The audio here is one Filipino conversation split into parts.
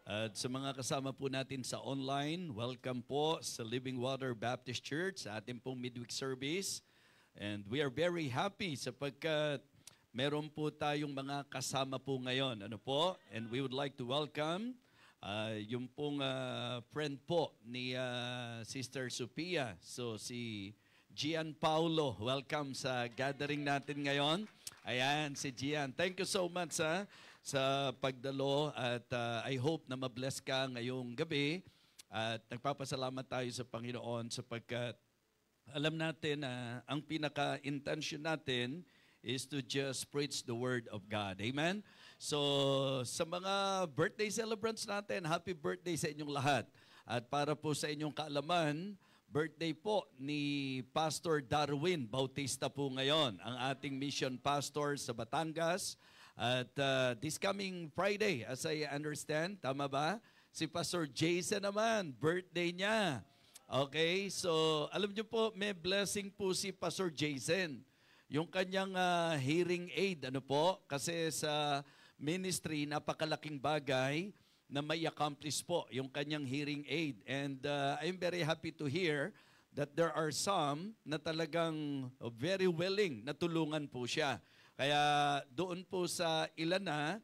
At sa mga kasama po natin sa online, welcome po sa Living Water Baptist Church sa ating pong midweek service. And we are very happy sapagkat meron po tayong mga kasama po ngayon. Ano po? And we would like to welcome yung pong friend po ni Sister Sophia. So si Gian Paulo, welcome sa gathering natin ngayon. Ayan, si Gian. Thank you so much sa pagdalo at I hope na mabless ka ngayong gabi. At nagpapasalamat tayo sa Panginoon sapagkat alam natin na ang pinaka-intention natin is to just preach the Word of God. Amen? So, sa mga birthday celebrants natin, happy birthday sa inyong lahat. At para po sa inyong kaalaman, birthday po ni Pastor Darwin Bautista po ngayon, ang ating mission pastor sa Batangas. At this coming Friday, as I understand, tama ba? Si Pastor Jason naman, birthday niya. Okay, so alam niyo po, may blessing po si Pastor Jason. Yung kanyang hearing aid, ano po? Kasi sa ministry, napakalaking bagay na may accomplish po yung kanyang hearing aid. And I'm very happy to hear that there are some na talagang very willing na tulungan po siya. Kaya doon po sa ilan na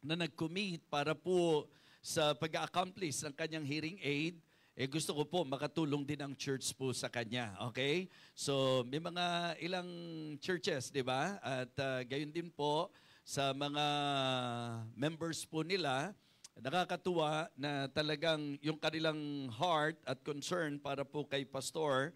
nag-commit para po sa pag-accomplish ng kanyang hearing aid, gusto ko po makatulong din ang church po sa kanya. Okay? So may mga ilang churches, di ba? At gayon din po sa mga members po nila, nakakatuwa na talagang yung kanilang heart at concern para po kay pastor,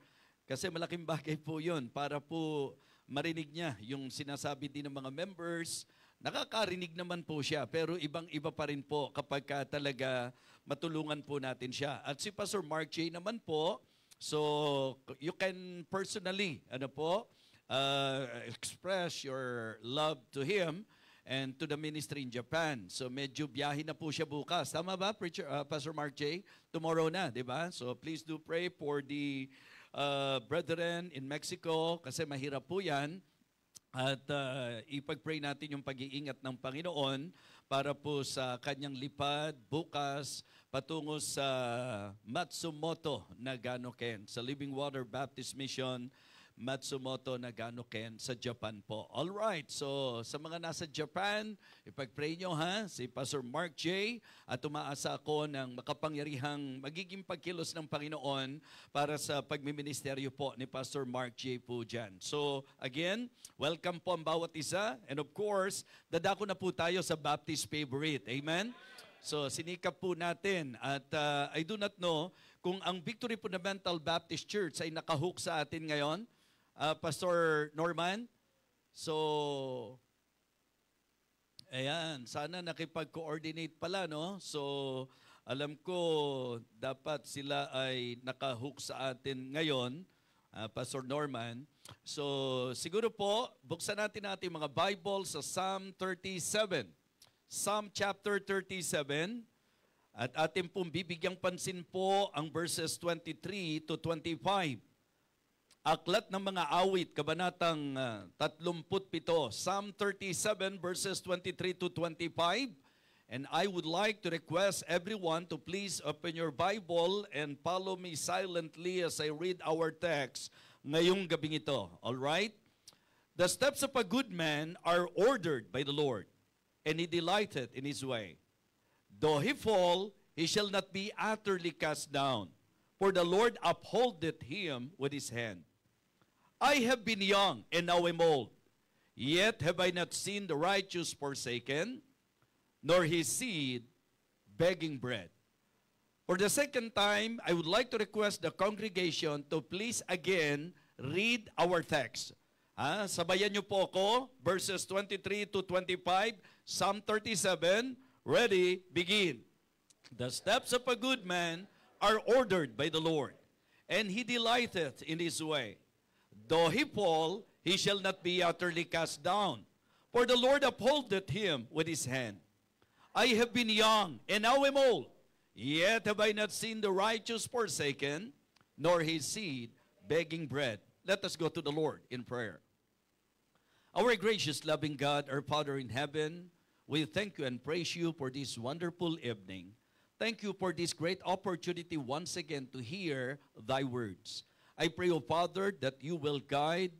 kasi malaking bagay po yun para po marinig niya yung sinasabi din ng mga members. Nakakarinig naman po siya, pero ibang-iba pa rin po kapag talaga matulungan po natin siya. At si Pastor Mark J. naman po, so you can personally express your love to him and to the ministry in Japan. So medyo biyahe na po siya bukas. Tama ba, Pastor Mark J? Tomorrow na, di ba? So please do pray for the brethren in Mexico kasi mahirap po yan. At ipag-pray natin yung pag-iingat ng Panginoon para po sa kanyang lipad bukas patungo sa Matsumoto, Nagano-ken, sa Living Water Baptist Mission, Matsumoto, Nagano-ken sa Japan po. All right, so sa mga nasa Japan, ipag-pray nyo si Pastor Mark J. At umaasa ako ng makapangyarihang magiging pagkilos ng Panginoon para sa pagmiministeryo po ni Pastor Mark J. po dyan. So again, welcome po ang bawat isa. And of course, dadako na po tayo sa Baptist favorite. Amen? So sinikap po natin at I do not know kung ang Victory Fundamental Baptist Church ay nakahook sa atin ngayon. Pastor Norman. So, ayan, sana nakipag-coordinate pala, no? So, alam ko dapat sila ay nakahook sa atin ngayon, Pastor Norman. So, siguro po, buksan natin mga Bible sa Psalm 37. Psalm chapter 37. At atin pong bibigyang pansin po ang verses 23 to 25. Aklat ng mga awit, kabanatang 37, Psalm 37 verses 23 to 25. And I would like to request everyone to please open your Bible and follow me silently as I read our text ngayong gabing ito. All right? The steps of a good man are ordered by the Lord, and he delighteth in his way. Though he fall, he shall not be utterly cast down, for the Lord upholdeth him with his hand. I have been young, and now am old, yet have I not seen the righteous forsaken, nor his seed begging bread. For the second time, I would like to request the congregation to please again read our text. Sabayan niyo po ako, verses 23 to 25, Psalm 37, ready, begin. The steps of a good man are ordered by the Lord, and he delighteth in his way. Though he fall, he shall not be utterly cast down, for the Lord upholdeth him with his hand. I have been young, and now am old, yet have I not seen the righteous forsaken, nor his seed begging bread. Let us go to the Lord in prayer. Our gracious, loving God, our Father in heaven, we thank you and praise you for this wonderful evening. Thank you for this great opportunity once again to hear thy words. I pray, O Father, that you will guide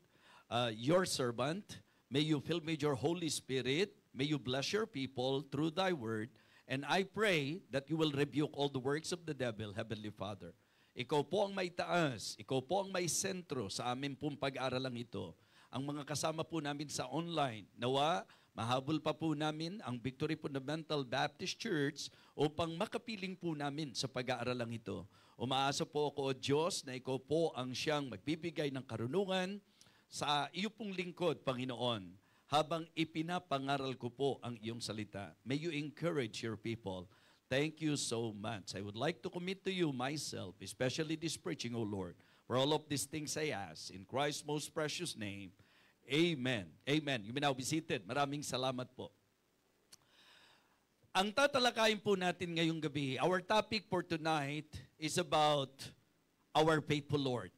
your servant. May you fill me with your Holy Spirit. May you bless your people through thy word. And I pray that you will rebuke all the works of the devil, Heavenly Father. Ikaw po ang may taas, ikaw po ang may sentro sa amin pong pag-aaralang ito. Ang mga kasama po namin sa online, nawa, mahabol pa po namin ang Victory Fundamental Baptist Church upang makapiling po namin sa pag-aaralang ito. Umaasa po ako, O Diyos, na ikaw po ang siyang magbibigay ng karunungan sa iyo pong lingkod, Panginoon, habang ipinapangaral ko po ang iyong salita. May you encourage your people. Thank you so much. I would like to commit to you myself, especially this preaching, O Lord. For all of these things I ask, in Christ's most precious name, Amen. Amen. You may now be seated. Maraming salamat po. Ang tatalakayin po natin ngayong gabi, our topic for tonight is about our faithful Lord.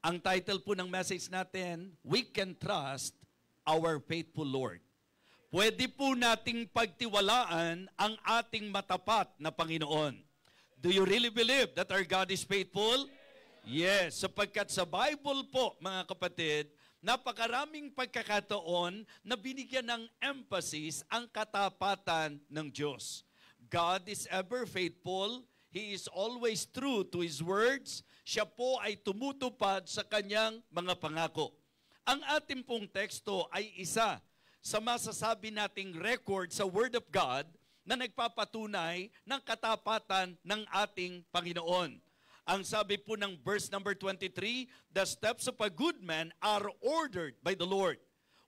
Ang title po ng message natin, We Can Trust Our Faithful Lord. Pwede po nating pagtiwalaan ang ating matapat na Panginoon. Do you really believe that our God is faithful? Yes, sapagkat sa Bible po, mga kapatid, napakaraming pagkakataon na binigyan ng emphasis ang katapatan ng Diyos. God is ever faithful. He is always true to His words. Siya po ay tumutupad sa kanyang mga pangako. Ang ating pong teksto ay isa sa masasabi nating record sa Word of God na nagpapatunay ng katapatan ng ating Panginoon. Ang sabi po ng verse number 23, the steps of a good man are ordered by the Lord.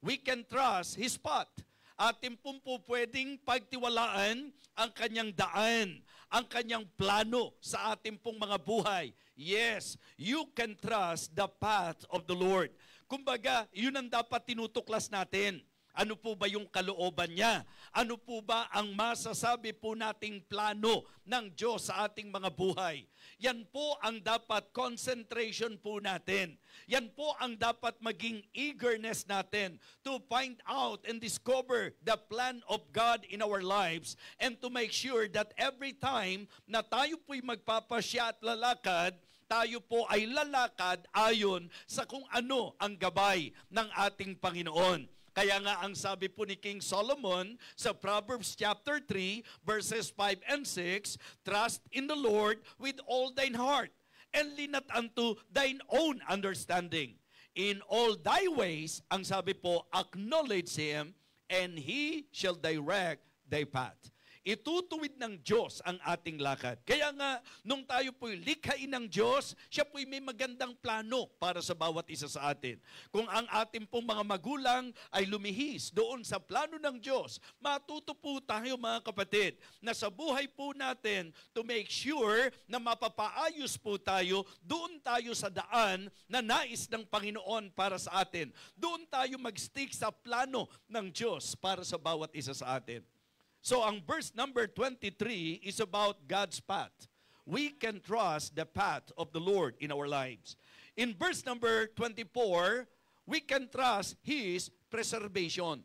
We can trust His path. Atin po pwedeng pagtiwalaan ang kanyang daan, ang kanyang plano sa ating pong mga buhay. Yes, you can trust the path of the Lord. Kumbaga, yun ang dapat tinutuklas natin. Ano po ba yung kalooban niya? Ano po ba ang masasabi po nating plano ng Diyos sa ating mga buhay? Yan po ang dapat concentration po natin. Yan po ang dapat maging eagerness natin to find out and discover the plan of God in our lives and to make sure that every time na tayo po'y magpapasya at lalakad, tayo po ay lalakad ayon sa kung ano ang gabay ng ating Panginoon. Kaya nga ang sabi po ni King Solomon sa Proverbs chapter 3 verses 5 and 6, trust in the Lord with all thine heart and lean not unto thine own understanding. In all thy ways, ang sabi po, acknowledge Him and He shall direct thy path. Itutuwid ng Diyos ang ating lakad. Kaya nga, nung tayo po'y likhain ng Diyos, siya po'y may magandang plano para sa bawat isa sa atin. Kung ang ating pong mga magulang ay lumihis doon sa plano ng Diyos, matuto po tayo mga kapatid, na sa buhay po natin to make sure na mapapaayos po tayo, doon tayo sa daan na nais ng Panginoon para sa atin. Doon tayo mag-stick sa plano ng Diyos para sa bawat isa sa atin. So ang verse number 23 is about God's path. We can trust the path of the Lord in our lives. In verse number 24, we can trust His preservation.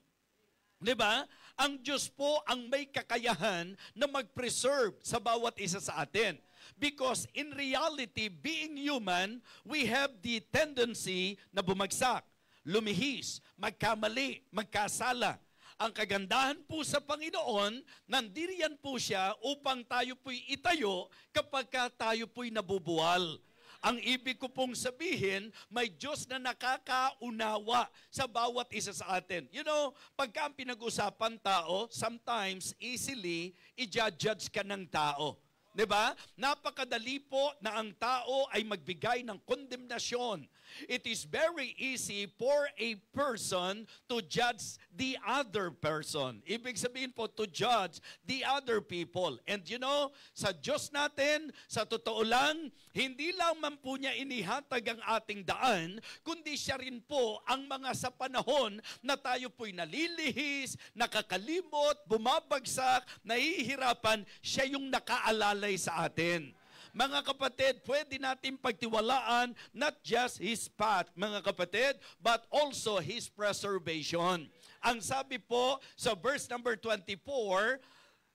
Diba? Ang Diyos po ang may kakayahan na mag-preserve sa bawat isa sa atin. Because in reality, being human, we have the tendency na bumagsak, lumihis, magkamali, magkasala. Ang kagandahan po sa Panginoon, nandiriyan po siya upang tayo po'y itayo kapag tayo po'y nabubuwal. Ang ibig ko pong sabihin, may Diyos na nakakaunawa sa bawat isa sa atin. You know, pagka ang pinag-usapan tao, sometimes easily i-judge ka ng tao. Diba? Napakadali po na ang tao ay magbigay ng kondemnasyon. It is very easy for a person to judge the other person. Ibig sabihin po, to judge the other people. And you know, sa Diyos natin, sa totoo lang, hindi lang man po niya inihatag ang ating daan, kundi siya rin po ang mga sa panahon na tayo po'y nalilihis, nakakalimot, bumabagsak, nahihirapan, siya yung nakaalalay sa atin. Mga kapatid, pwede natin pagtiwalaan not just His path, mga kapatid, but also His preservation. Ang sabi po sa verse number 24,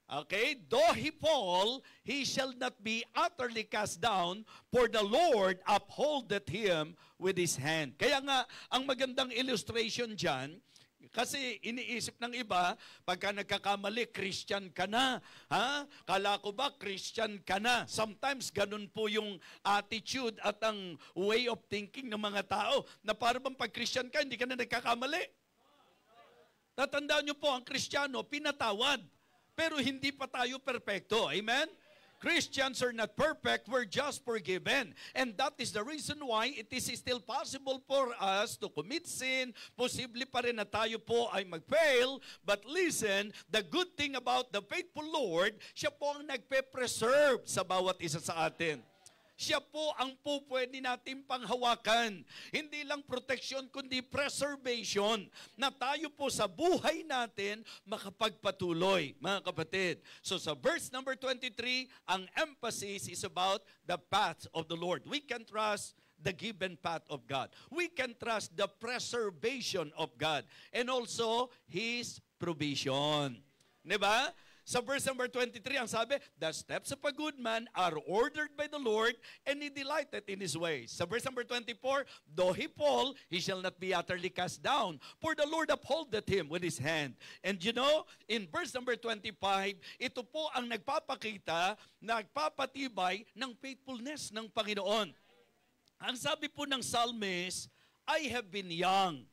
Okay? Though he fall, he shall not be utterly cast down, for the Lord upholdeth him with his hand. Kaya nga, ang magandang illustration dyan, kasi iniisip ng iba, pagka nagkakamali, Christian ka na. Ha? Kala ko ba, Christian ka na? Sometimes, ganun po yung attitude at ang way of thinking ng mga tao, na para bang pag Christian ka, hindi ka na nagkakamali. Tatandaan nyo po, ang Kristiyano, pinatawad. Pero hindi pa tayo perpekto. Amen? Christians are not perfect, we're just forgiven. And that is the reason why it is still possible for us to commit sin. Posible pa rin na tayo po ay mag-fail. But listen, the good thing about the faithful Lord, siya po ang nagpe-preserve sa bawat isa sa atin. Siya po ang pwede natin panghawakan. Hindi lang protection, kundi preservation. Na tayo po sa buhay natin makapagpatuloy, mga kapatid. So sa verse number 23, ang emphasis is about the path of the Lord. We can trust the given path of God. We can trust the preservation of God. And also, His provision. Diba? Sa verse number 23, ang sabi, the steps of a good man are ordered by the Lord, and he delighteth in his ways. Sa verse number 24, though he fall, he shall not be utterly cast down, for the Lord upholdeth him with his hand. And you know, in verse number 25, ito po ang nagpapatibay ng faithfulness ng Panginoon. Ang sabi po ng psalmist, I have been young,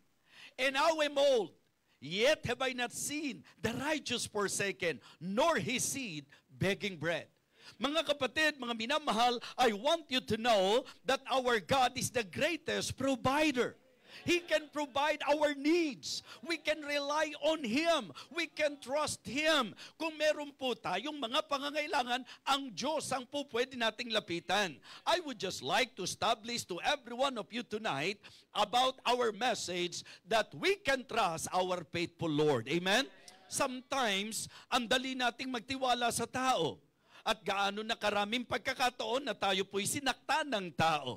and now am old. Yet have I not seen the righteous forsaken, nor his seed begging bread. Mga kapatid, mga minamahal, I want you to know that our God is the greatest provider. He can provide our needs. We can rely on Him. We can trust Him. Kung meron po tayong mga pangangailangan, ang Diyos ang po pwede nating lapitan. I would just like to establish to every one of you tonight about our message that we can trust our faithful Lord. Amen? Sometimes, ang dali nating magtiwala sa tao. At gaano na karaming pagkakataon na tayo po'y sinaktan ng tao.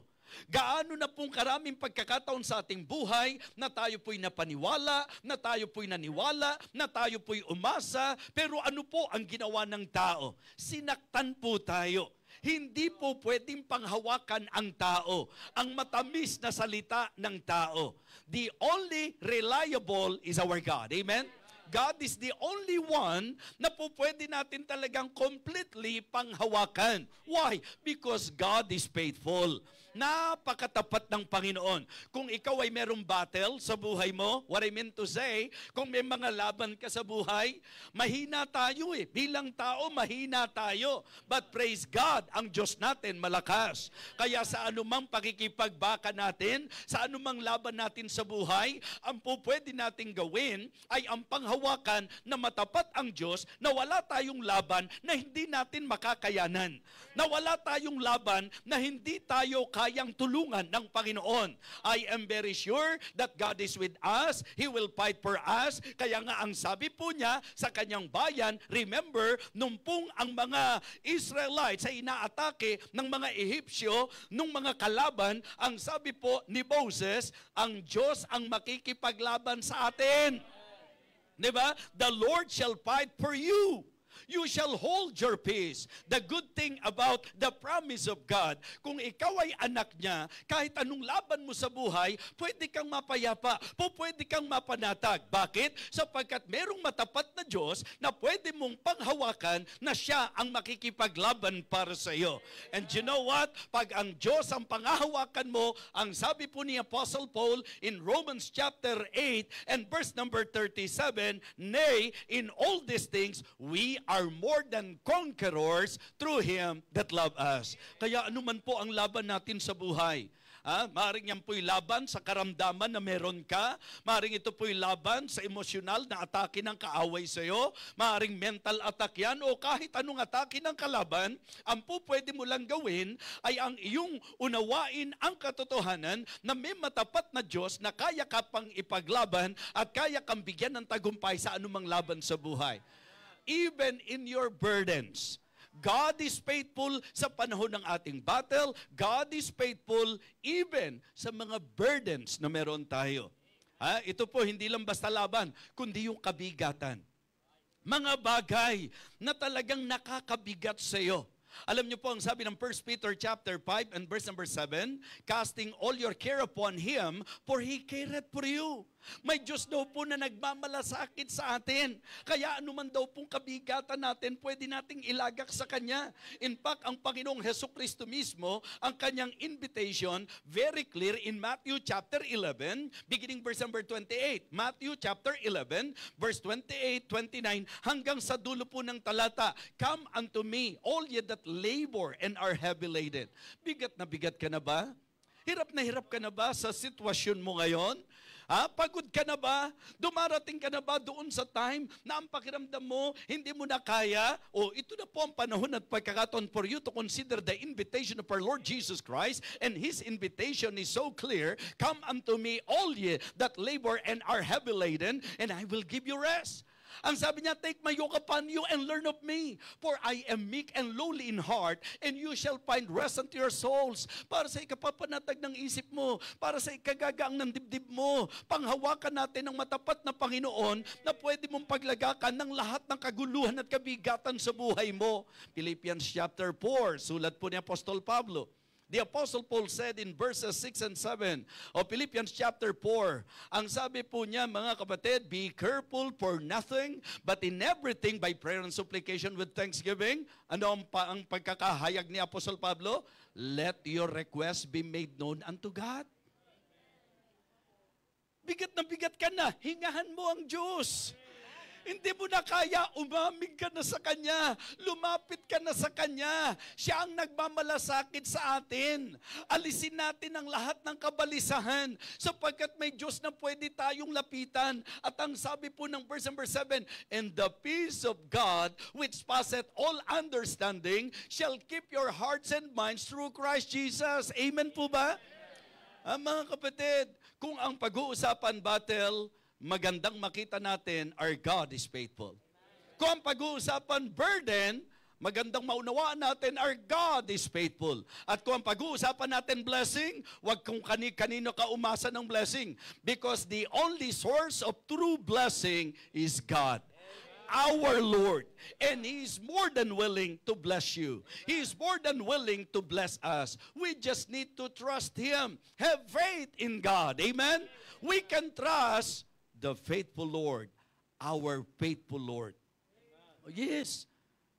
Gaano na pong karaming pagkakataon sa ating buhay na tayo po'y napaniwala, na tayo po'y naniwala, na tayo po'y umasa, pero ano po ang ginawa ng tao? Sinaktan po tayo. Hindi po pwedeng panghawakan ang tao, ang matamis na salita ng tao. The only reliable is our God. Amen? God is the only one na po pwede natin talagang completely panghawakan. Why? Because God is faithful. Napakatapat ng Panginoon. Kung ikaw ay merong battle sa buhay mo, what I mean to say, kung may mga laban ka sa buhay, mahina tayo eh. Bilang tao, mahina tayo. But praise God, ang Diyos natin malakas. Kaya sa anumang pakikipagbaka natin, sa anumang laban natin sa buhay, ang po pwede nating gawin ay ang panghawakan na matapat ang Diyos, na wala tayong laban na hindi natin makakayanan. Na wala tayong laban na hindi tayo kayang tulungan ng Panginoon. I am very sure that God is with us. He will fight for us. Kaya nga ang sabi po niya sa kanyang bayan, remember, nung pong ang mga Israelites ay inaatake ng mga Ehipsyo, nung mga kalaban, ang sabi po ni Moses, ang Diyos ang makikipaglaban sa atin. Diba? The Lord shall fight for you. You shall hold your peace. The good thing about the promise of God, kung ikaw ay anak niya, kahit anong laban mo sa buhay, pwede kang mapayapa, pwede kang mapanatag. Bakit? Sapagkat merong matapat na Diyos na pwede mong panghawakan na siya ang makikipaglaban para sa iyo. And you know what? Pag ang Diyos ang pangahawakan mo, ang sabi po ni Apostle Paul in Romans chapter 8 and verse number 37, nay, in all these things, we are more than conquerors through Him that love us. Kaya anuman po ang laban natin sa buhay, maaaring yan po'y laban sa karamdaman na meron ka, maaaring ito po'y laban sa emosyonal na atake ng kaaway sa iyo, maaaring mental attack yan, o kahit anong atake ng kalaban, ang po pwede mo lang gawin ay ang iyong unawain ang katotohanan na may matapat na Diyos na kaya ka pang ipaglaban at kaya kang bigyan ng tagumpay sa anumang laban sa buhay. Even in your burdens, God is faithful sa panahon ng ating battle. God is faithful even sa mga burdens na meron tayo. Ito po, hindi lang basta laban, kundi yung kabigatan. Mga bagay na talagang nakakabigat sa iyo. Alam niyo po ang sabi ng 1 Peter chapter 5 and verse number 7, casting all your care upon Him, for He careth for you. May Diyos daw po na nagmamalasakit sa atin. Kaya anuman daw pong kabigatan natin, pwede nating ilagak sa Kanya. In fact, ang Panginoong Hesukristo mismo, ang Kanyang invitation, very clear in Matthew chapter 11, beginning verse number 28. Matthew chapter 11, verse 28, 29, hanggang sa dulo po ng talata, come unto me, all ye that labor and are heavy laden. Bigat na bigat ka na ba? Hirap na hirap ka na ba sa sitwasyon mo ngayon? Pagod ka na ba? Dumarating ka na ba doon sa time na ang pakiramdam mo, hindi mo na kaya? Ito na po ang panahon at pagkakataon for you to consider the invitation of our Lord Jesus Christ. And His invitation is so clear, come unto me all ye that labor and are heavy laden, and I will give you rest. Ang sabi niya, take my yoke upon you and learn of me. For I am meek and lowly in heart, and you shall find rest unto your souls. Para sa ikapapanatag ng isip mo, para sa ikagagaang ng dibdib mo, panghawakan natin ng matapat na Panginoon na pwede mong paglagakan ng lahat ng kaguluhan at kabigatan sa buhay mo. Philippians chapter 4, sulat po ni Apostol Pablo. The Apostle Paul said in verses 6 and 7 of Philippians chapter 4, ang sabi po niya, mga kapatid, be careful for nothing, but in everything by prayer and supplication with thanksgiving. Ano ang pagkakahayag ni Apostle Pablo? Let your requests be made known unto God. Bigat na bigat ka na, hingahan mo ang Diyos. Hindi mo na kaya, umamig ka na sa Kanya. Lumapit ka na sa Kanya. Siya ang nagmamalasakit sa atin. Alisin natin ang lahat ng kabalisahan sapagkat may Diyos na pwede tayong lapitan. At ang sabi po ng verse number 7, and the peace of God, which passeth all understanding, shall keep your hearts and minds through Christ Jesus. Amen po ba? Mga kapatid, kung ang pag-uusapan battle, magandang makita natin, our God is faithful. Kung ang pag-uusapan burden, magandang maunawaan natin, our God is faithful. At kung ang pag-uusapan natin blessing, huwag kung kanino ka umasa ng blessing. Because the only source of true blessing is God, our Lord. And He is more than willing to bless you. He is more than willing to bless us. We just need to trust Him. Have faith in God. Amen? We can trust the faithful Lord, our faithful Lord. Yes,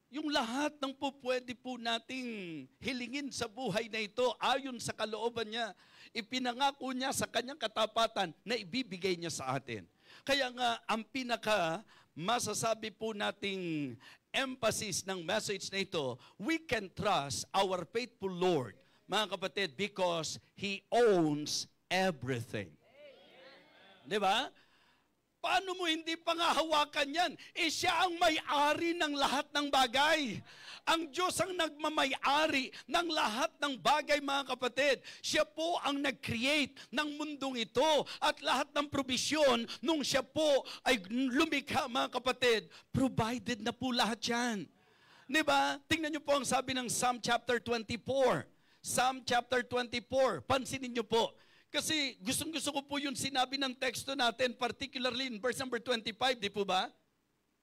yung lahat ng pwede po nating hilingin sa buhay na ito, ayon sa kalooban niya, ipinangako niya sa kanyang katapatan na ibibigay niya sa atin. Kaya nga, ang pinaka masasabi po nating emphasis ng message na ito, we can trust our faithful Lord, mga kapatid, because He owns everything. Di ba? Paano mo hindi pangahawakan yan? Siya ang may-ari ng lahat ng bagay. Ang Diyos ang nagmamay-ari ng lahat ng bagay, mga kapatid. Siya po ang nag-create ng mundong ito at lahat ng probisyon nung siya po ay lumikha, mga kapatid. Provided na po lahat yan. Diba? Tingnan niyo po ang sabi ng Psalm chapter 24. Psalm chapter 24. Pansinin niyo po. Kasi gustong-gusto ko po yung sinabi ng teksto natin, particularly in verse number 25, di po ba?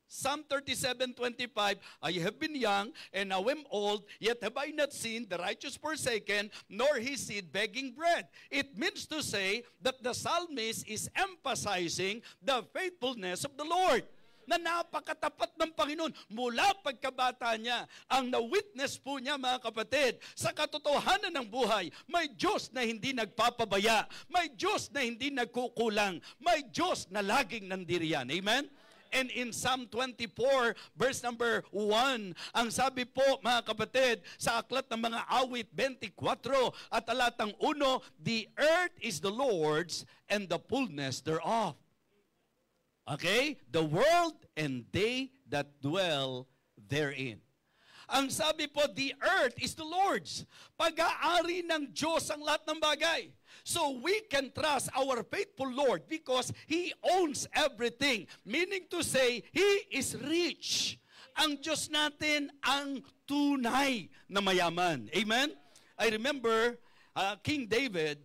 Psalm 37:25, I have been young and now am old, yet have I not seen the righteous forsaken, nor his seed begging bread. It means to say that the psalmist is emphasizing the faithfulness of the Lord, na napakatapat ng Panginoon mula pagkabata niya. Ang na-witness po niya, mga kapatid, sa katotohanan ng buhay, may Diyos na hindi nagpapabaya, may Diyos na hindi nagkukulang, may Diyos na laging nandiriyan. Amen? And in Psalm 24, verse number 1, ang sabi po, mga kapatid, sa aklat ng mga awit 24 at talatang 1, the earth is the Lord's and the fullness thereof. Okay? The world and they that dwell therein. Ang sabi po, the earth is the Lord's. Pag-aari ng Diyos ang lahat ng bagay. So we can trust our faithful Lord because He owns everything. Meaning to say, He is rich. Ang Diyos natin ang tunay na mayaman. Amen? I remember King David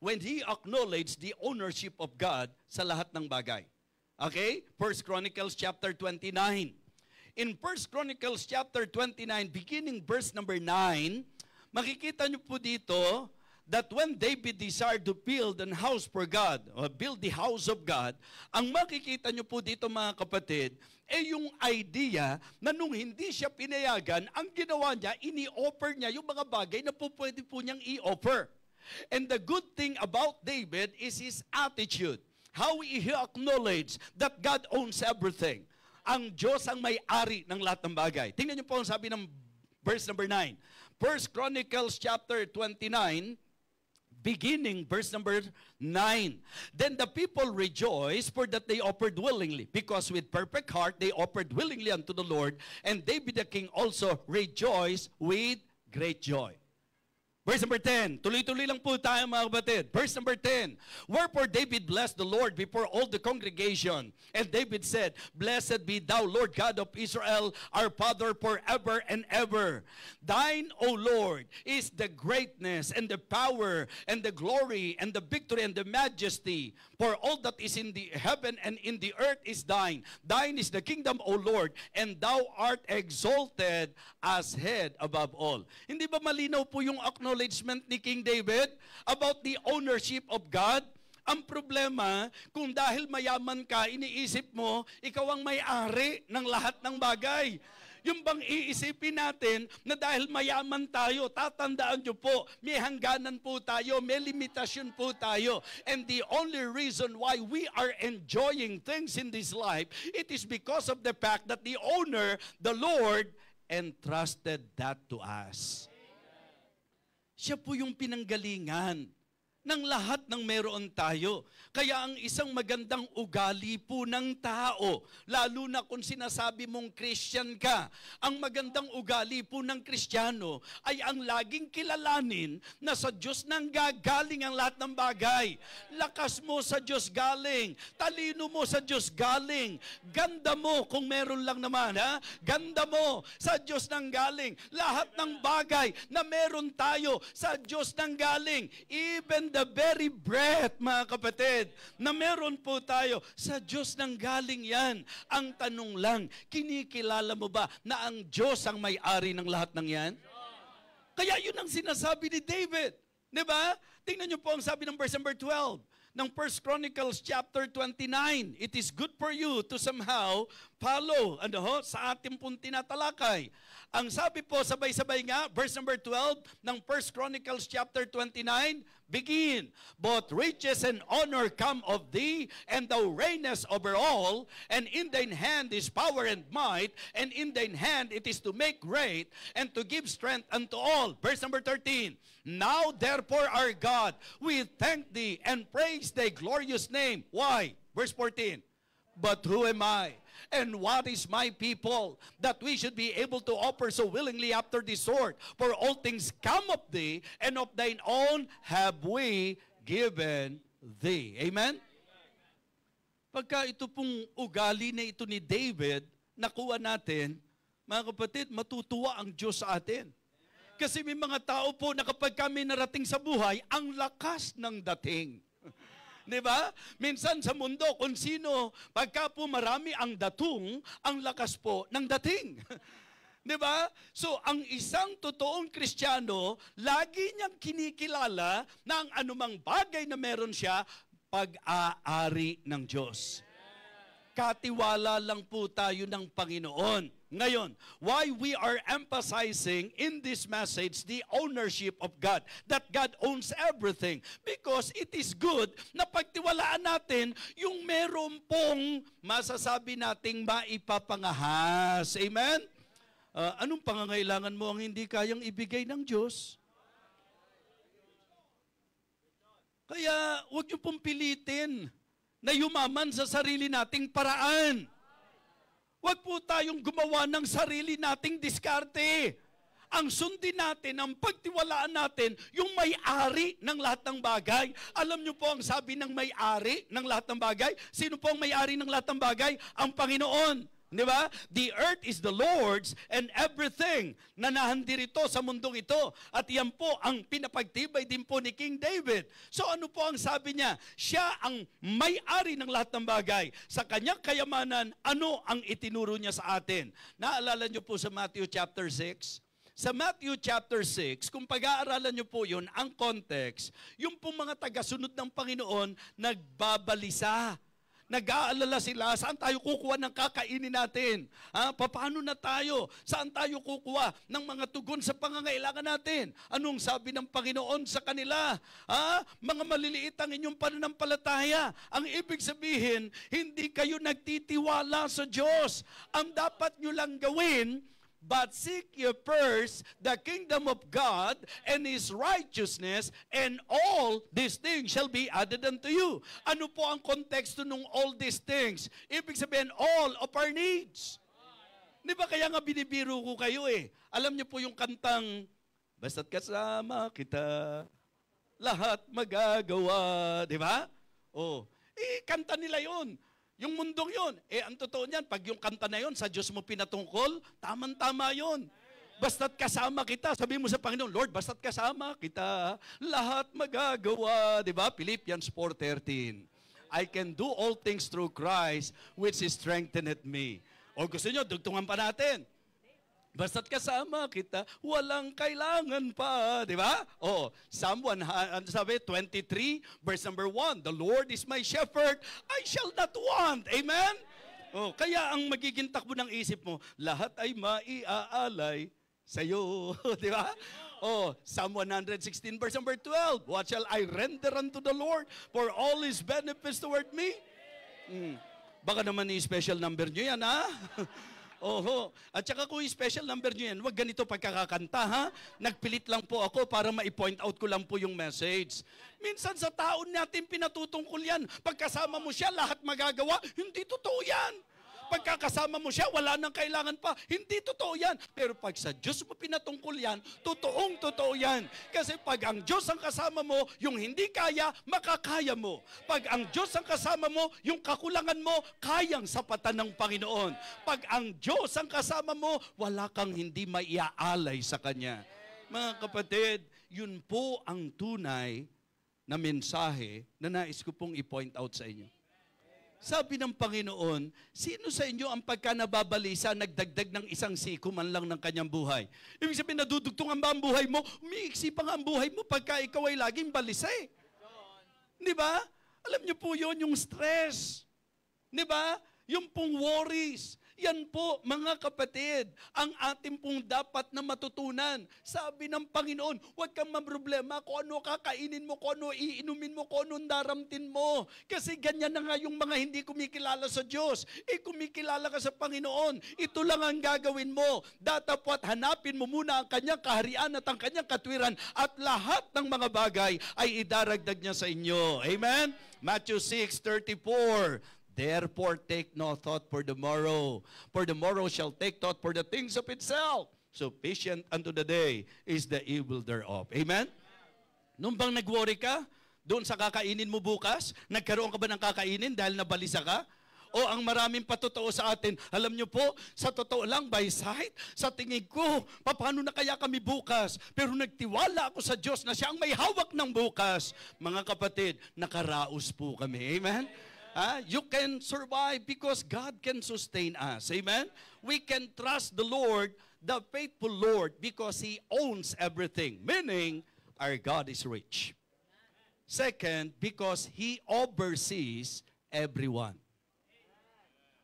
when he acknowledged the ownership of God sa lahat ng bagay. Okay? 1 Chronicles chapter 29. in 1 Chronicles chapter 29, beginning verse number 9, makikita nyo po dito that when David desired to build an house for God, or build the house of God, ang makikita nyo po dito mga kapatid, yung idea na nung hindi siya pinayagan, ang ginawa niya, ini-offer niya yung mga bagay na po pwede po niyang i-offer. And the good thing about David is his attitude. How he acknowledged that God owns everything. Ang Diyos ang may-ari ng lahat ng bagay. Tingnan niyo po ang sabi ng verse number 9. 1 Chronicles chapter 29, beginning verse number 9. Then the people rejoiced for that they offered willingly, because with perfect heart they offered willingly unto the Lord, and David the king also rejoiced with great joy. Verse number 10. Tuloy-tuloy lang po tayo mga kapatid. Verse number 10. Wherefore David blessed the Lord before all the congregation. And David said, Blessed be thou, Lord God of Israel, our Father forever and ever. Thine, O Lord, is the greatness and the power and the glory and the victory and the majesty. For all that is in the heaven and in the earth is thine. Thine is the kingdom, O Lord, and thou art exalted as head above all. Hindi ba malinaw po yung acknowledgement ni King David about the ownership of God? Ang problema, kung dahil mayaman ka, iniisip mo, ikaw ang may-ari ng lahat ng bagay. Yung bang iisipin natin na dahil mayaman tayo, tatandaan nyo po, may hangganan po tayo, may limitasyon po tayo. And the only reason why we are enjoying things in this life, it is because of the fact that the owner, the Lord, entrusted that to us. Siya po yung pinanggalingan ng lahat ng meron tayo. Kaya ang isang magandang ugali po ng tao, lalo na kung sinasabi mong Christian ka, ang magandang ugali po ng Kristiyano ay ang laging kilalanin na sa Diyos nang gagaling ang lahat ng bagay. Lakas mo sa Diyos galing, talino mo sa Diyos galing, ganda mo kung meron lang naman, ha? Ganda mo sa Diyos nang galing. Lahat ng bagay na meron tayo sa Diyos nang galing, even the very breath, mga kapatid, na meron po tayo, sa Diyos nang galing yan. Ang tanong lang, kinikilala mo ba na ang Diyos ang may-ari ng lahat ng yan? Kaya yun ang sinasabi ni David. Diba? Tingnan niyo po ang sabi ng verse number 12 ng 1 Chronicles chapter 29. It is good for you to somehow follow sa ating pong tinatalakay. Ang sabi po, sabay-sabay nga, verse number 12 ng 1 Chronicles chapter 29, begin, both riches and honor come of thee, and thou reignest over all, and in thine hand is power and might, and in thine hand it is to make great, and to give strength unto all. Verse number 13, now therefore our God, we thank thee and praise thy glorious name. Why? Verse 14, but who am I? And what is my people, that we should be able to offer so willingly after this sort? For all things come of thee, and of thine own have we given thee. Amen? Pagka ito pong ugali na ito ni David, nakuha natin, mga kapatid, matutuwa ang Diyos sa atin. Kasi may mga tao po na kapag kami narating sa buhay, ang lakas ng dating. Diba? Minsan sa mundo, kung sino, pagka po marami ang datong, ang lakas po ng dating. Diba? So, ang isang totoong Kristiyano, lagi niyang kinikilala na ang anumang bagay na meron siya, pag-aari ng Diyos. Katiwala lang po tayo ng Panginoon. Ngayon, why we are emphasizing in this message the ownership of God, that God owns everything. Because it is good na pagtiwalaan natin yung meron pong masasabi nating maipapangahas. Amen? Anong pangangailangan mo ang hindi kayang ibigay ng Diyos? Kaya huwag niyo pong pilitin na yumaman sa sarili nating paraan. Huwag po tayong gumawa ng sarili nating diskarte. Ang sundin natin, ang pagtiwalaan natin, yung may-ari ng lahat ng bagay. Alam niyo po ang sabi ng may-ari ng lahat ng bagay? Sino po ang may-ari ng lahat ng bagay? Ang Panginoon. Di ba? The earth is the Lord's and everything na nahandirito sa mundong ito. At yan po ang pinapagtibay din po ni King David. So ano po ang sabi niya? Siya ang may-ari ng lahat ng bagay. Sa kanyang kayamanan, ano ang itinuro niya sa atin? Naalala niyo po sa Matthew chapter 6? Sa Matthew chapter 6, kung pag-aaralan niyo po yun, ang context, yung pong mga tagasunod ng Panginoon, nagbabalisa. Nag-aalala sila, saan tayo kukuha ng kakainin natin? Paano na tayo? Saan tayo kukuha ng mga tugon sa pangangailangan natin? Anong sabi ng Panginoon sa kanila? Mga maliliit ang inyong pananampalataya. Ang ibig sabihin, hindi kayo nagtitiwala sa Diyos. Ang dapat nyo lang gawin, but seek ye first the kingdom of God and His righteousness, and all these things shall be added unto you. Ano po ang konteksto ng all these things? Ibig sabihin, all of our needs. Di ba kaya nga binibiro ko kayo eh. Alam niyo po yung kantang, basta't kasama kita, lahat magagawa. Di ba? Kanta nila yun. Yung mundong yun, ang totoo niyan, pag yung kanta na yun, sa Diyos mo pinatungkol, tamang-tama yun. Basta't kasama kita, sabi mo sa Panginoon, Lord, basta't kasama kita, lahat magagawa. Diba? Philippians 4:13. I can do all things through Christ, which strengtheneth me. O gusto nyo, dugtungan pa natin. Basta't kasama kita, walang kailangan pa. Di ba? Psalm 23, verse number 1. The Lord is my shepherd, I shall not want. Amen? Kaya ang magiging takbo ng isip mo, lahat ay maiaalay sa'yo. Di ba? Psalm 116, verse number 12. What shall I render unto the Lord for all His benefits toward me? Baka naman i-special number nyo yan, ha? At saka kung special number nyo yan, wag ganito pagkakakanta, ha? Nagpilit lang po ako para ma-point out ko lang po yung message. Minsan sa taon natin pinatutungkol yan. Pagkasama mo siya, lahat magagawa. Hindi totoo yan. Pagkakasama mo siya, wala nang kailangan pa. Hindi totoo yan. Pero pag sa Diyos mo pinatungkol yan, totoong totoo yan. Kasi pag ang Diyos ang kasama mo, yung hindi kaya, makakaya mo. Pag ang Diyos ang kasama mo, yung kakulangan mo, kayang sapatan ng Panginoon. Pag ang Diyos ang kasama mo, wala kang hindi maiaalay sa Kanya. Mga kapatid, yun po ang tunay na mensahe na nais ko pong i-point out sa inyo. Sabi ng Panginoon, sino sa inyo ang pagka nababalisa, nagdagdag ng isang siko man lang ng kanyang buhay? Ibig sabihin, nadudugtungan ba ang buhay mo? Umiiksi pa nga ang buhay mo pagka ikaw ay laging balisa eh. Di ba? Alam niyo po yun, yung stress. Di ba? Yung pong worries. Yan po, mga kapatid, ang ating pong dapat na matutunan. Sabi ng Panginoon, huwag kang maproblema kung ano kakainin mo, kung ano iinumin mo, kung ano daramtin mo. Kasi ganyan na nga yung mga hindi kumikilala sa Diyos. Kumikilala ka sa Panginoon. Ito lang ang gagawin mo. Datapwat hanapin mo muna ang kanyang kaharian at ang kanyang katwiran at lahat ng mga bagay ay idaragdag niya sa inyo. Amen? Matthew 6:34. Therefore, take no thought for tomorrow shall take thought for the things of itself. Sufficient unto the day is the evil thereof. Amen? Nung bang nag-worry ka doon sa kakainin mo bukas, nagkaroon ka ba ng kakainin dahil nabalisa ka? O ang maraming patotoo sa atin, alam nyo po, sa totoo lang, by sight, sa tingin ko, paano na kaya kami bukas? Pero nagtiwala ako sa Diyos na siya ang may hawak ng bukas. Mga kapatid, nakaraos po kami. Amen? You can survive because God can sustain us. Amen? We can trust the Lord, the faithful Lord, because He owns everything. Meaning, our God is rich. Second, because He oversees everyone.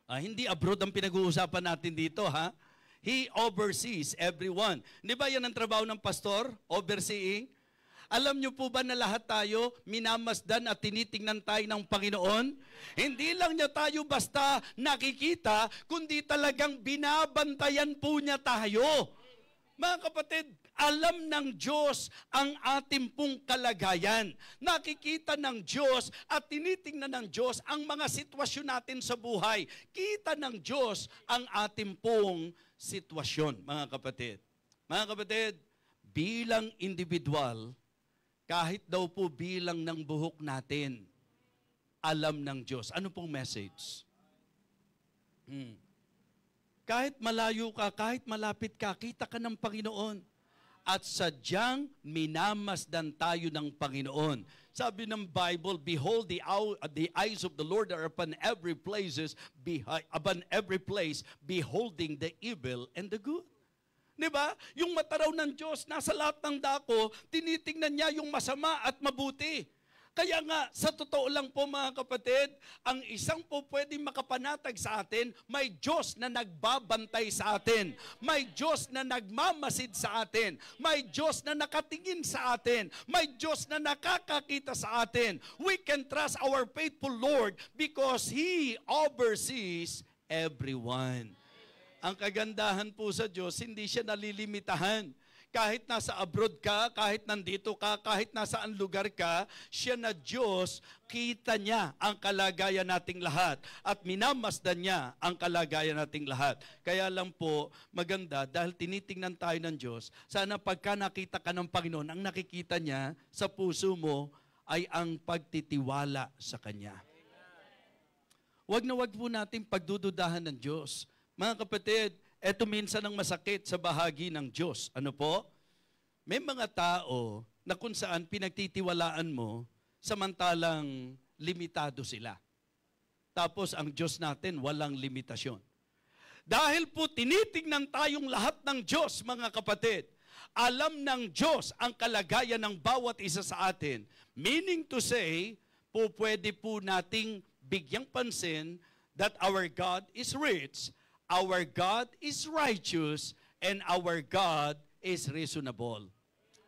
Hindi abroad ang pinag-uusapan natin dito, ha? He oversees everyone. Di ba yan ang trabaho ng pastor? Overseeing? Alam niyo po ba na lahat tayo minamasdan at tinitingnan tayo ng Panginoon? Hindi lang niya tayo basta nakikita, kundi talagang binabantayan po niya tayo. Mga kapatid, alam ng Diyos ang ating pong kalagayan. Nakikita ng Diyos at tinitingnan ng Diyos ang mga sitwasyon natin sa buhay. Kita ng Diyos ang ating pong sitwasyon, mga kapatid. Mga kapatid, bilang individual, kahit daw po bilang ng buhok natin, alam ng Diyos. Ano pong message? Kahit malayo ka, kahit malapit ka, kita ka ng Panginoon. At sadyang minamasdan tayo ng Panginoon. Sabi ng Bible, behold, the eyes of the Lord are upon every place, beholding the evil and the good. Diba? Yung mata raw ng Diyos, nasa lahat ng dako, tinitingnan niya yung masama at mabuti. Kaya nga, sa totoo lang po mga kapatid, ang isang po pwedeng makapanatag sa atin, may Diyos na nagbabantay sa atin. May Diyos na nagmamasid sa atin. May Diyos na nakatingin sa atin. May Diyos na nakakakita sa atin. We can trust our faithful Lord because He oversees everyone. Ang kagandahan po sa Diyos, hindi siya nalilimitahan. Kahit nasa abroad ka, kahit nandito ka, kahit nasaan lugar ka, siya na Diyos, kita niya ang kalagayan nating lahat at minamasdan niya ang kalagayan nating lahat. Kaya lang po, maganda dahil tinitingnan tayo ng Diyos, sana pagka nakita ka ng Panginoon, ang nakikita niya sa puso mo ay ang pagtitiwala sa Kanya. Wag na wag po natin pagdududahan ng Diyos. Mga kapatid, eto minsan ang masakit sa bahagi ng Diyos. Ano po? May mga tao na kung saan pinagtitiwalaan mo, samantalang limitado sila. Tapos ang Diyos natin walang limitasyon. Dahil po tinitingnan tayong lahat ng Diyos, mga kapatid, alam ng Diyos ang kalagayan ng bawat isa sa atin. Meaning to say, po pwede po nating bigyang pansin that our God is rich, our God is righteous, and our God is reasonable.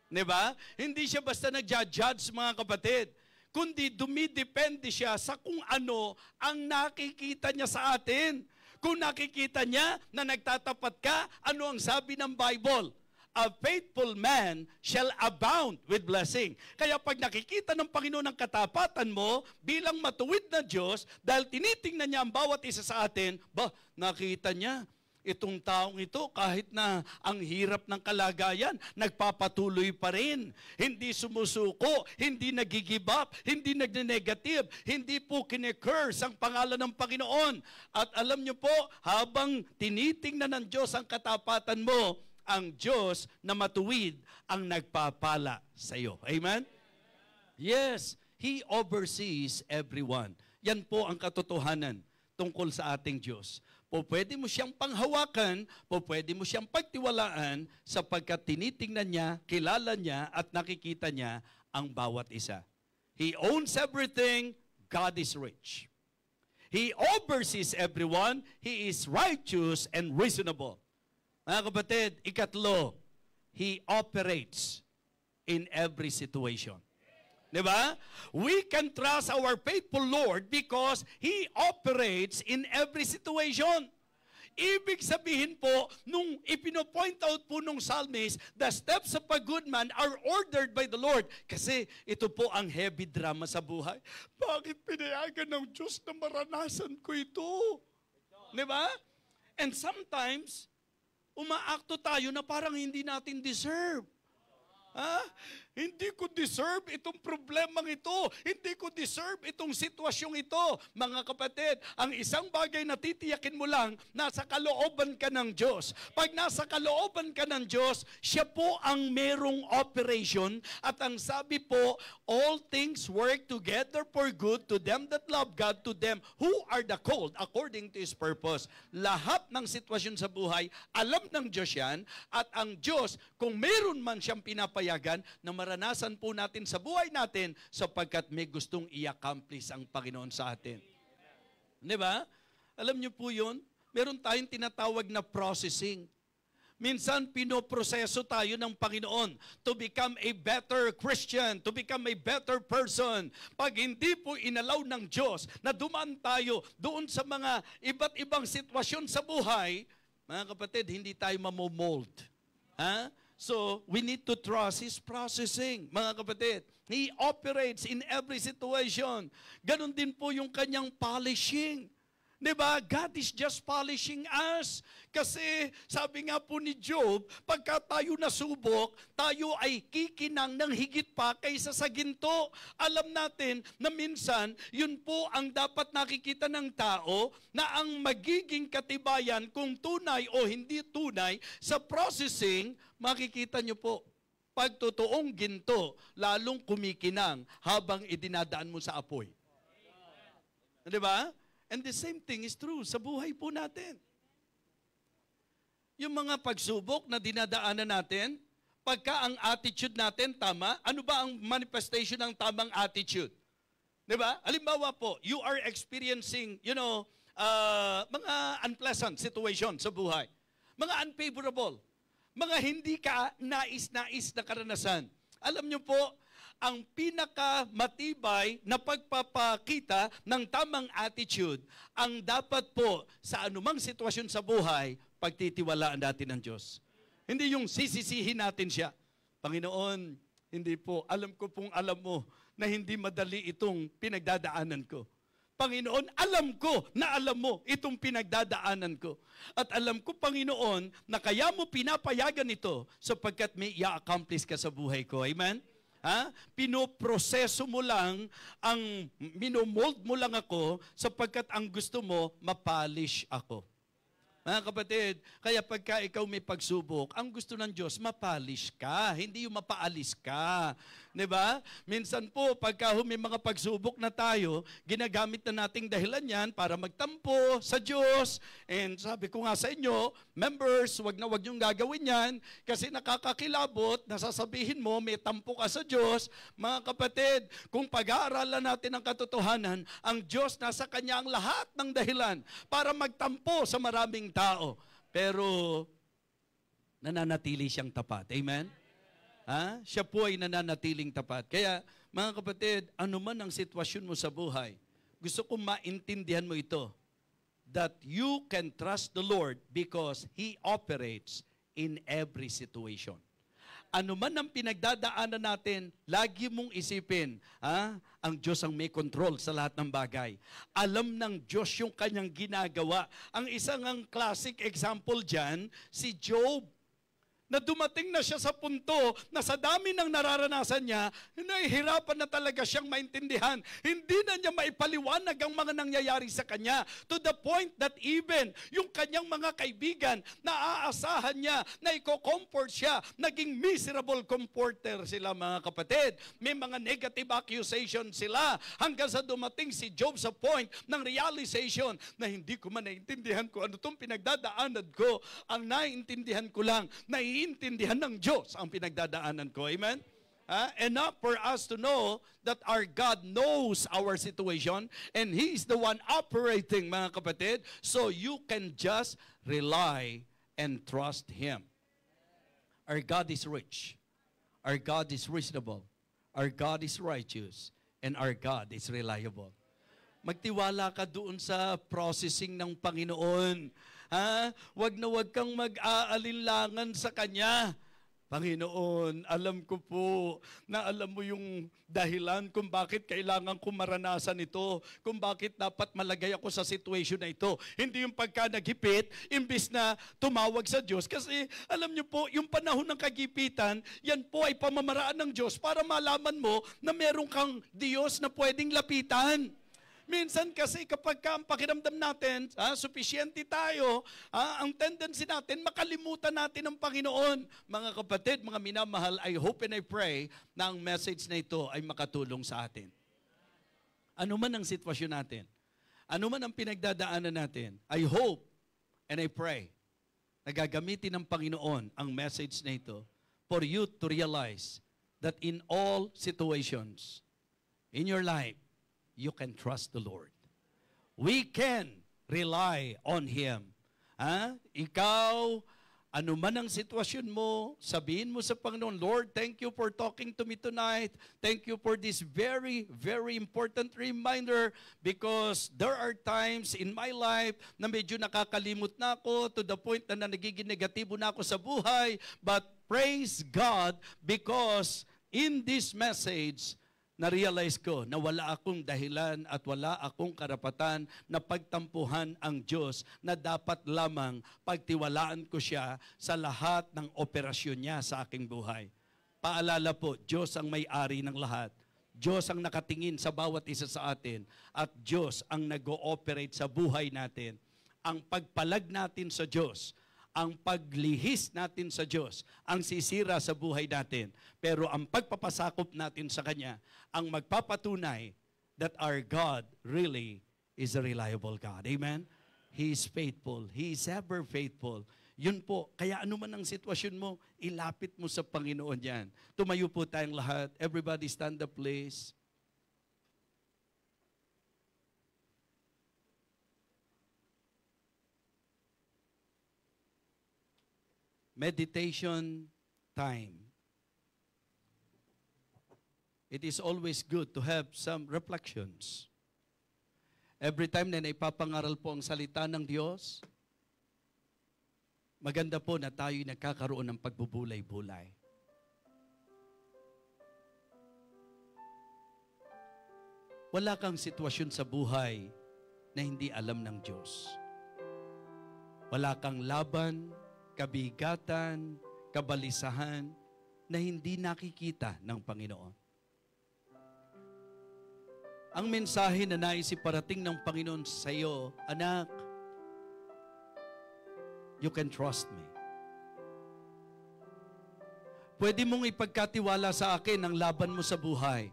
Diba? Hindi siya basta nagja-judge, mga kapatid, kundi dumidepende siya sa kung ano ang nakikita niya sa atin. Kung nakikita niya na nagtatapat ka, ano ang sabi ng Bible? A faithful man shall abound with blessing. Kaya pag nakikita ng Panginoon ang katapatan mo bilang matuwid na Diyos, dahil tinitingnan niya ang bawat isa sa atin, nakita niya, itong taong ito, kahit na ang hirap ng kalagayan, nagpapatuloy pa rin. Hindi sumusuko, hindi nag-give up, hindi nagne-negative, hindi po kine-curse ang pangalan ng Panginoon. At alam niyo po, habang tinitingnan ng Diyos ang katapatan mo, ang Diyos na matuwid ang nagpapala sa iyo. Amen? Yes, He oversees everyone. Yan po ang katotohanan tungkol sa ating Diyos. Po pwede mo siyang panghawakan, po pwede mo siyang pagtiwalaan sapagkat tinitingnan niya, kilala niya at nakikita niya ang bawat isa. He owns everything, God is rich. He oversees everyone, He is righteous and reasonable. Mga kapatid, ikatlo, He operates in every situation. Diba? We can trust our faithful Lord because He operates in every situation. Ibig sabihin po, nung ipino-point out po nung psalmist, the steps of a good man are ordered by the Lord. Kasi ito po ang heavy drama sa buhay. Bakit pinayagan ng Diyos na maranasan ko ito? Diba? And sometimes, umaakto tayo na parang hindi natin deserve. Ha? Hindi ko deserve itong problemang ito. Hindi ko deserve itong sitwasyong ito. Mga kapatid, ang isang bagay na titiyakin mo lang, nasa kalooban ka ng Diyos. Pag nasa kalooban ka ng Diyos, siya po ang merong operation. At ang sabi po, all things work together for good to them that love God, to them who are the called according to His purpose. Lahat ng sitwasyon sa buhay, alam ng Diyos yan. At ang Diyos, kung meron man siyang pinapayagan, na maranasan po natin sa buhay natin sapagkat may gustong i-accomplish ang Panginoon sa atin. Di ba? Alam niyo po yun? Meron tayong tinatawag na processing. Minsan, pinoproseso tayo ng Panginoon to become a better Christian, to become a better person. Pag hindi po inalaw ng Diyos na dumaan tayo doon sa mga iba't ibang sitwasyon sa buhay, mga kapatid, hindi tayo mamomold. Ha? So, we need to trust His processing, mga kapatid. He operates in every situation. Ganon din po yung kanyang polishing. Diba? God is just polishing us. Kasi sabi nga po ni Job, pagka tayo nasubok, tayo ay kikinang ng higit pa kaysa sa ginto. Alam natin na minsan, yun po ang dapat nakikita ng tao na ang magiging katibayan kung tunay o hindi tunay sa processing, makikita nyo po, pag totoong ginto, lalong kumikinang habang idinadaan mo sa apoy. Diba? And the same thing is true sa buhay po natin. Yung mga pagsubok na dinadaanan natin, pagka ang attitude natin tama, ano ba ang manifestation ng tamang attitude? Diba? Halimbawa po, you are experiencing, mga unpleasant situation sa buhay. Mga unfavorable. Mga hindi ka nais-nais na karanasan. Alam nyo po, ang pinakamatibay na pagpapakita ng tamang attitude, ang dapat po sa anumang sitwasyon sa buhay, pagtitiwalaan natin ng Diyos. Hindi yung sisisihin natin siya. Panginoon, hindi po, alam ko pong alam mo na hindi madali itong pinagdadaanan ko. Panginoon, alam ko na alam mo itong pinagdadaanan ko. At alam ko, Panginoon, na kaya mo pinapayagan ito sapagkat may i-accomplish ka sa buhay ko. Amen? Pinoproseso mo lang, minomold mo lang ako sapagkat ang gusto mo, mapolish ako. Mga kapatid, kaya pagka ikaw may pagsubok, ang gusto ng Diyos, mapolish ka, hindi yung mapaalis ka. Diba? Minsan po, pagka may mga pagsubok na tayo, ginagamit na nating dahilan yan para magtampo sa Diyos. And sabi ko nga sa inyo, members, wag niyong gagawin yan kasi nakakakilabot, nasasabihin mo, may tampo ka sa Diyos. Mga kapatid, kung pag-aaralan natin ang katotohanan, ang Diyos nasa Kanya ang lahat ng dahilan para magtampo sa maraming tao. Pero, nananatili siyang tapat. Amen? Siya po ay nananatiling tapat. Kaya, mga kapatid, ano man ang sitwasyon mo sa buhay, gusto kong maintindihan mo ito, that you can trust the Lord because He operates in every situation. Ano man ang pinagdadaanan natin, lagi mong isipin, ang Diyos ang may control sa lahat ng bagay. Alam ng Diyos yung kanyang ginagawa. Ang isang classic example dyan, si Job, na dumating na siya sa punto na sa dami ng nararanasan niya, nahihirapan na talaga siyang maintindihan. Hindi na niya maipaliwanag ang mga nangyayari sa kanya. To the point that even yung kanyang mga kaibigan, naaasahan niya na i-comfort siya, naging miserable comforter sila, mga kapatid. May mga negative accusation sila hanggang sa dumating si Job sa point ng realization na hindi ko man naintindihan ko ano itong pinagdadaanan ko. Ang naiintindihan ko lang, naiintindihan ng Diyos ang pinagdadaanan ko. Amen? Enough for us to know that our God knows our situation and He is the one operating, mga kapatid, so you can just rely and trust Him. Our God is rich. Our God is reasonable. Our God is righteous. And our God is reliable. Magtiwala ka doon sa processing ng Panginoon. Wag na wag kang mag-aalinlangan sa Kanya. Panginoon, alam ko po na alam mo yung dahilan kung bakit kailangan ko maranasan ito, kung bakit dapat malagay ako sa situation na ito. Hindi yung pagka naghipit, imbis na tumawag sa Diyos. Kasi alam niyo po, yung panahon ng kagipitan, yan po ay pamamaraan ng Diyos para malaman mo na meron kang Diyos na pwedeng lapitan. Minsan kasi kapag ang pakiramdam natin, sufisyente tayo, ang tendency natin, makalimutan natin ang Panginoon. Mga kapatid, mga minamahal, I hope and I pray na ang message na ito ay makatulong sa atin. Ano man ang sitwasyon natin, ano man ang pinagdadaanan natin, I hope and I pray na gagamitin ng Panginoon ang message na ito for you to realize that in all situations in your life, you can trust the Lord. We can rely on Him. Ikaw, ano man ang sitwasyon mo, sabihin mo sa Panginoon, Lord, thank you for talking to me tonight. Thank you for this very, very important reminder because there are times in my life na medyo nakakalimot na ako to the point na nagiging negatibo na ako sa buhay. But praise God because in this message, na-realize ko na wala akong dahilan at wala akong karapatan na pagtampuhan ang Diyos na dapat lamang pagtiwalaan ko siya sa lahat ng operasyon niya sa aking buhay. Paalala po, Diyos ang may-ari ng lahat. Diyos ang nakatingin sa bawat isa sa atin at Diyos ang nag-ooperate sa buhay natin. Ang pagpalag natin sa Diyos, ang paglihis natin sa Diyos, ang sisira sa buhay natin. Pero ang pagpapasakop natin sa Kanya, ang magpapatunay that our God really is a reliable God. Amen? He is faithful. He is ever faithful. Yun po, kaya anuman ang sitwasyon mo, ilapit mo sa Panginoon yan. Tumayo po tayong lahat. Everybody stand up please. Meditation time. It is always good to have some reflections. Every time na naipapangaral po ang salita ng Diyos, maganda po na tayo'y nagkakaroon ng pagbubulay-bulay. Wala kang sitwasyon sa buhay na hindi alam ng Diyos. Wala kang laban, kabigatan, kabalisahan na hindi nakikita ng Panginoon. Ang mensahe na nais iparating ng Panginoon sa iyo, anak, you can trust me. Pwede mong ipagkatiwala sa akin ang laban mo sa buhay.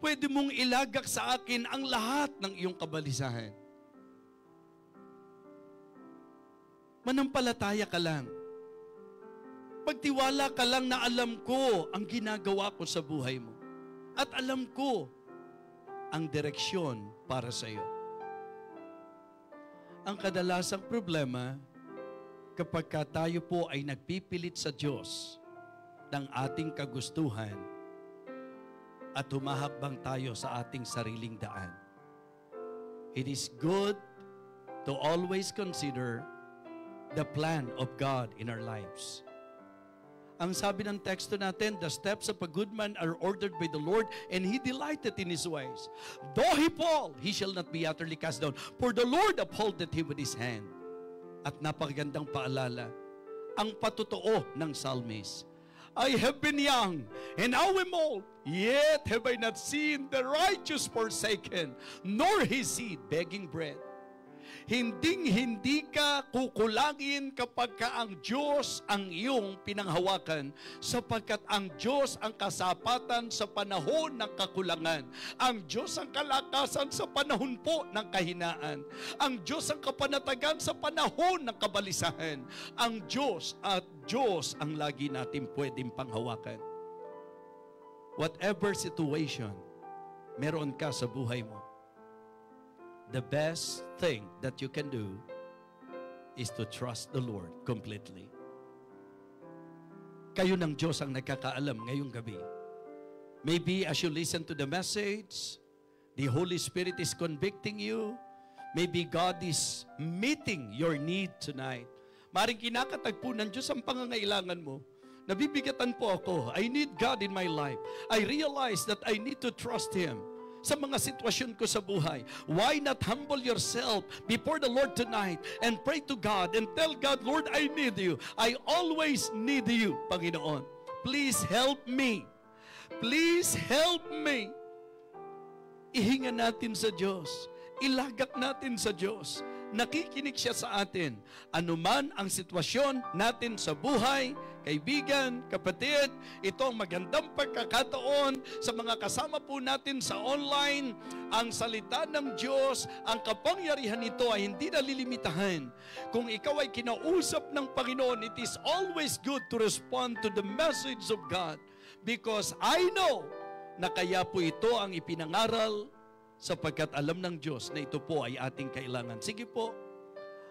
Pwede mong ilagak sa akin ang lahat ng iyong kabalisahan. Manampalataya ka lang. Pagtiwala ka lang na alam ko ang ginagawa ko sa buhay mo. At alam ko ang direksyon para sa iyo. Ang kadalasang problema, kapag tayo po ay nagpipilit sa Diyos ng ating kagustuhan at humahakbang tayo sa ating sariling daan. It is good to always consider the plan of God in our lives. Ang sabi ng teksto natin, the steps of a good man are ordered by the Lord, and He delighted in His ways. Though he fall, he shall not be utterly cast down, for the Lord upholdeth him with His hand. At napakagandang paalala, ang patotoo ng psalmist, I have been young, and now am old, yet have I not seen the righteous forsaken, nor his seed begging bread. Hinding-hindi ka kukulangin kapag ka ang Diyos ang iyong pinanghawakan, sapagkat ang Diyos ang kasapatan sa panahon ng kakulangan. Ang Diyos ang kalakasan sa panahon po ng kahinaan. Ang Diyos ang kapanatagan sa panahon ng kabalisahan. Ang Diyos at Diyos ang lagi natin pwedeng panghawakan. Whatever situation meron ka sa buhay mo, the best thing that you can do is to trust the Lord completely. Kayo ng Diyos ang nagkakaalam ngayong gabi. Maybe as you listen to the message, the Holy Spirit is convicting you. Maybe God is meeting your need tonight. Maring kinakatagpo ng Diyos ang pangangailangan mo. Nabibigatan po ako. I need God in my life. I realize that I need to trust Him sa mga sitwasyon ko sa buhay. Why not humble yourself before the Lord tonight and pray to God and tell God, Lord, I need you. I always need you, Panginoon. Please help me. Please help me. Ihinga natin sa Diyos. Ilagak natin sa Diyos. Nakikinig siya sa atin. Anuman ang sitwasyon natin sa buhay, kaibigan, kapatid, ito ang magandang pagkakataon sa mga kasama po natin sa online. Ang salita ng Diyos, ang kapangyarihan nito ay hindi nalilimitahan. Kung ikaw ay kinausap ng Panginoon, it is always good to respond to the message of God. Because I know na kaya po ito ang ipinangaral sapagkat alam ng Diyos na ito po ay ating kailangan. Sige po,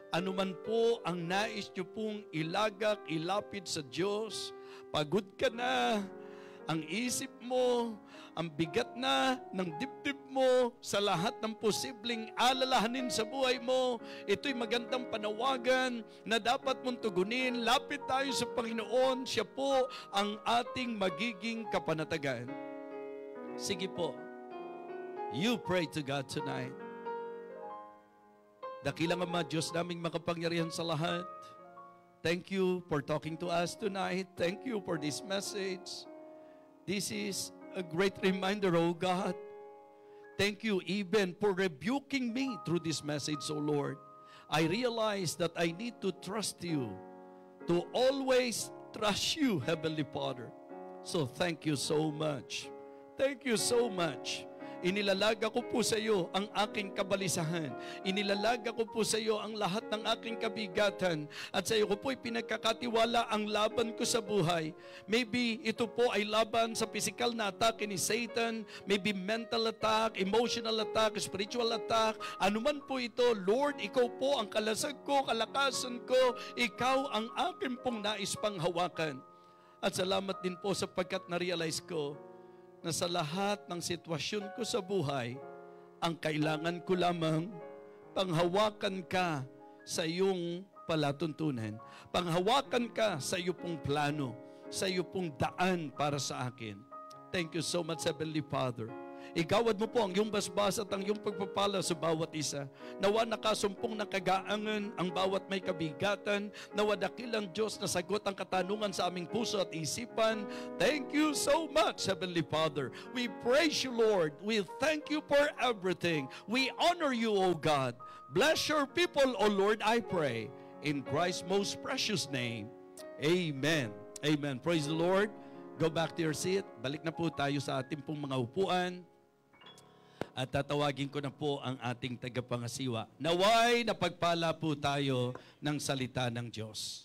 anuman po ang nais nyo pong ilagak, ilapit sa Diyos, pagod ka na, ang isip mo, ang bigat na ng dibdib mo sa lahat ng posibleng alalahanin sa buhay mo, ito'y magandang panawagan na dapat mong tugunin. Lapit tayo sa Panginoon, siya po ang ating magiging kapanatagan. Sige po. You pray to God tonight. Dakilang Ama, Diyos naming makapangyarihan sa lahat. Thank you for talking to us tonight. Thank you for this message. This is a great reminder, oh God. Thank you even for rebuking me through this message, oh Lord. I realize that I need to trust you, to always trust you, Heavenly Father. So thank you so much. Thank you so much. Inilalaga ko po sa iyo ang aking kabalisahan. Inilalaga ko po sa iyo ang lahat ng aking kabigatan. At sa iyo ko po pinagkakatiwala ang laban ko sa buhay. Maybe ito po ay laban sa physical na atake ni Satan. Maybe mental attack, emotional attack, spiritual attack. Ano man po ito, Lord, ikaw po ang kalasag ko, kalakasan ko. Ikaw ang aking pong nais panghawakan. At salamat din po sapagkat na-realize ko na sa lahat ng sitwasyon ko sa buhay, ang kailangan ko lamang panghawakan ka sa iyong palatuntunan. Panghawakan ka sa iyong pong plano, sa iyong pong daan para sa akin. Thank you so much, Heavenly Father. Igawad mo po ang iyong basbas at ang iyong pagpapala sa bawat isa. Nawa nakasumpong ng kagaangan ang bawat may kabigatan. Nawa dakilang Diyos na sagot ang katanungan sa aming puso at isipan. Thank you so much, Heavenly Father. We praise you, Lord. We thank you for everything. We honor you, O God. Bless your people, O Lord, I pray. In Christ's most precious name. Amen. Amen. Praise the Lord. Go back to your seat. Balik na po tayo sa ating pong mga upuan. At tatawagin ko na po ang ating tagapangasiwa. Naway napagpala po tayo ng salita ng Diyos.